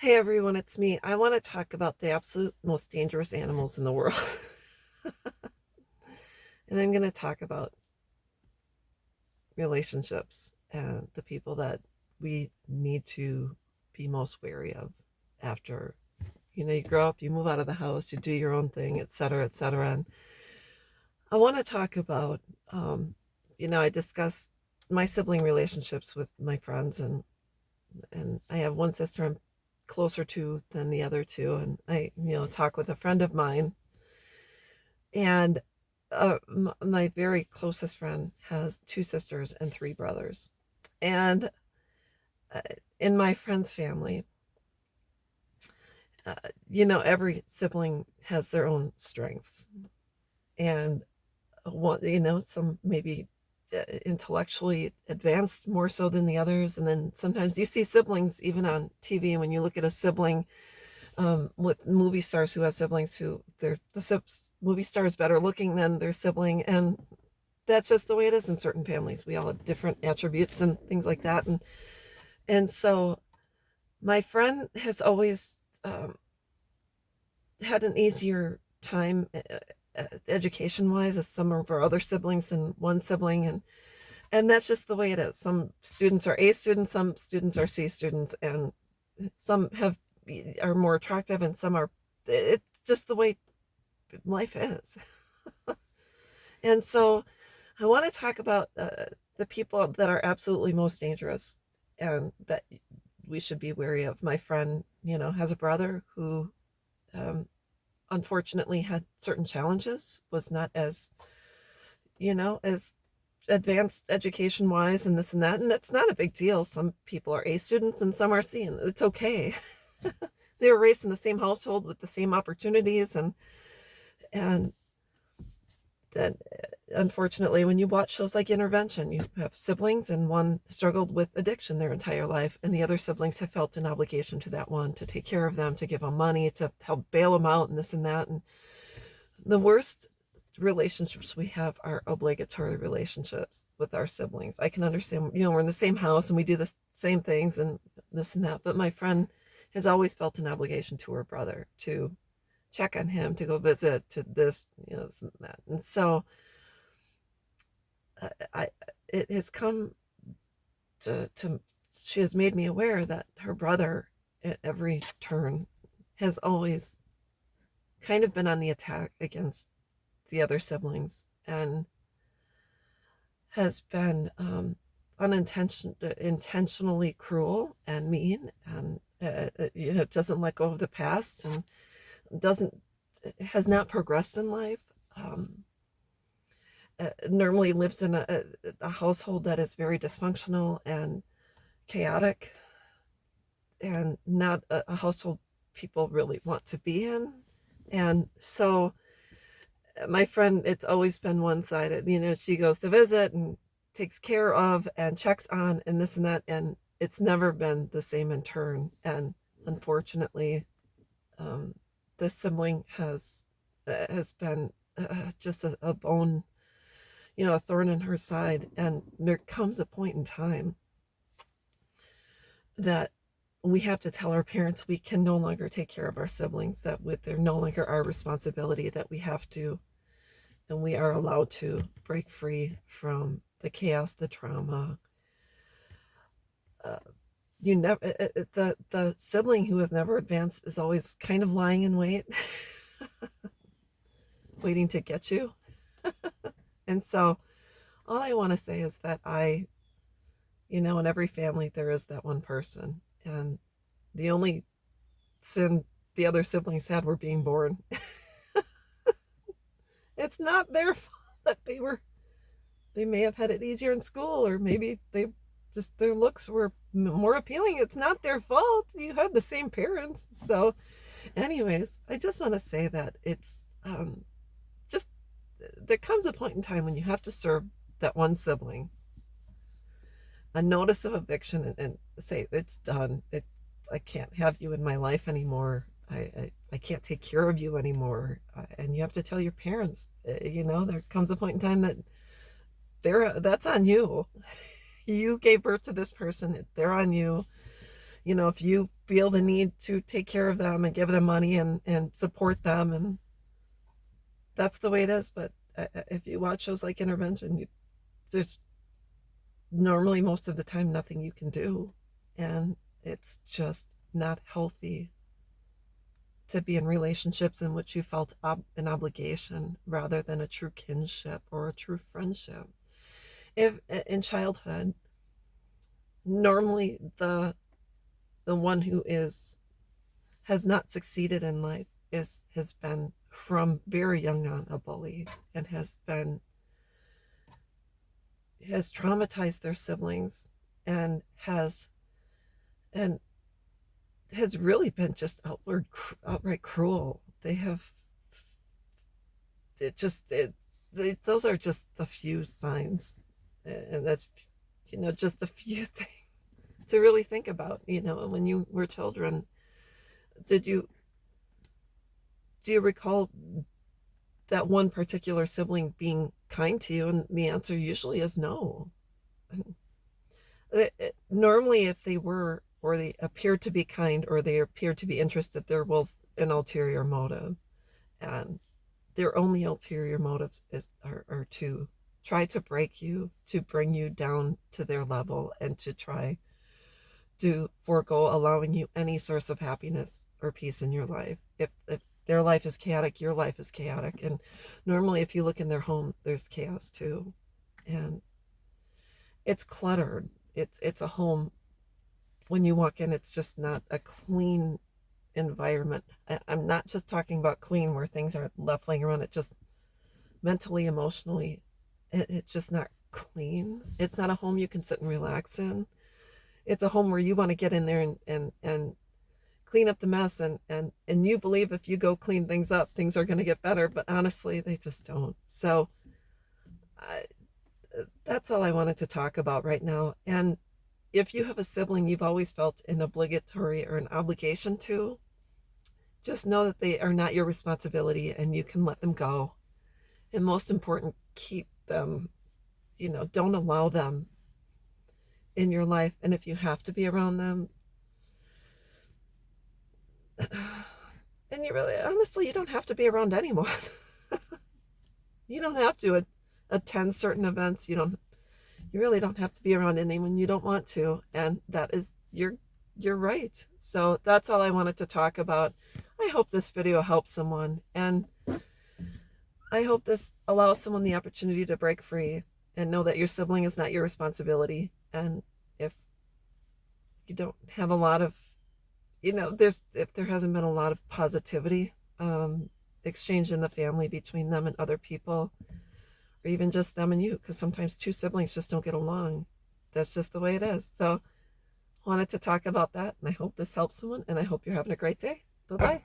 Hey everyone, it's me. I want to talk about the absolute most dangerous animals in the world. And I'm going to talk about relationships and the people that we need to be most wary of after, you grow up, you move out of the house, you do your own thing, et cetera, et cetera. And I want to talk about, um, I discuss my sibling relationships with my friends, and I have one sister I'm closer to than the other two. And I, talk with a friend of mine. And my very closest friend has two sisters and three brothers. And uh, in my friend's family, uh, every sibling has their own strengths. And one, some maybe intellectually advanced more so than the others. And then sometimes you see siblings even on TV. When you look at a sibling, with movie stars who have siblings who movie star is better looking than their sibling, and that's just the way it is in certain families. We all have different attributes and things like that, and so my friend has always had an easier time education wise as some of our other siblings and one sibling, and that's just the way it is. Some students are A students, some students are C students, and some are more attractive and some are, it's just the way life is. And so I want to talk about the people that are absolutely most dangerous and that we should be wary of. My friend, has a brother who unfortunately had certain challenges, was not as advanced education wise and this and that. And that's not a big deal. Some people are A students and some are C, and it's okay. They were raised in the same household with the same opportunities, and then unfortunately, when you watch shows like Intervention, you have siblings and one struggled with addiction their entire life, and the other siblings have felt an obligation to that one to take care of them, to give them money, to help bail them out, and this and that. And the worst relationships we have are obligatory relationships with our siblings. I can understand, we're in the same house and we do the same things and this and that, but my friend has always felt an obligation to her brother to check on him, to go visit, to this and that. And so I it has come to she has made me aware that her brother at every turn has always kind of been on the attack against the other siblings and has been intentionally cruel and mean, and doesn't let go of the past, and doesn't has not progressed in life. Normally lives in a household that is very dysfunctional and chaotic, and not a household people really want to be in. And so my friend, it's always been one-sided. She goes to visit and takes care of and checks on and this and that, and it's never been the same in turn. And unfortunately, the sibling has been just a bone, a thorn in her side. And there comes a point in time that we have to tell our parents we can no longer take care of our siblings, that they're no longer our responsibility, that we have to, and we are allowed to break free from the chaos, the trauma. You never the sibling who has never advanced is always kind of lying in wait, waiting to get you. And so all I want to say is that in every family there is that one person, and the only sin the other siblings had were being born. It's not their fault that they may have had it easier in school, or maybe their looks were more appealing. It's not their fault. You had the same parents. So anyways, I just want to say that it's just there comes a point in time when you have to serve that one sibling a notice of eviction, and say it's done. I can't have you in my life anymore. I can't take care of you anymore. And you have to tell your parents, there comes a point in time that that's on you. You gave birth to this person. They're on you. If you feel the need to take care of them and give them money and support them. And that's the way it is. But if you watch shows like Intervention, there's normally most of the time nothing you can do. And it's just not healthy to be in relationships in which you felt an obligation rather than a true kinship or a true friendship. If in childhood, normally the one who has not succeeded in life has been from very young on a bully and has traumatized their siblings and has really been just outright cruel. They have those are just a few signs, and that's just a few things to really think about. When you were children, do you recall that one particular sibling being kind to you? And the answer usually is no. Normally, if they were, or they appeared to be kind, or they appeared to be interested, there was an ulterior motive. And their only ulterior motives are to try to break you, to bring you down to their level, and to try to forego allowing you any source of happiness or peace in your life. If their life is chaotic, your life is chaotic. And normally, if you look in their home, there's chaos too. And it's cluttered. It's a home. When you walk in, it's just not a clean environment. I'm not just talking about clean where things are left laying around. It just mentally, emotionally, it's just not clean. It's not a home you can sit and relax in. It's a home where you want to get in there and clean up the mess, and you believe if you go clean things up, things are going to get better, but honestly, they just don't. So that's all I wanted to talk about right now. And if you have a sibling you've always felt an obligatory or an obligation to, just know that they are not your responsibility and you can let them go. And most important, keep them, don't allow them in your life. And if you have to be around them, and you really, honestly, you don't have to be around anyone. You don't have to attend certain events. You really don't have to be around anyone you don't want to. And that is you're right. So that's all I wanted to talk about. I hope this video helps someone, and I hope this allows someone the opportunity to break free and know that your sibling is not your responsibility. And if you don't have a lot of, if there hasn't been a lot of positivity exchange in the family between them and other people, or even just them and you, because sometimes two siblings just don't get along. That's just the way it is. So I wanted to talk about that, and I hope this helps someone, and I hope you're having a great day. Bye-bye.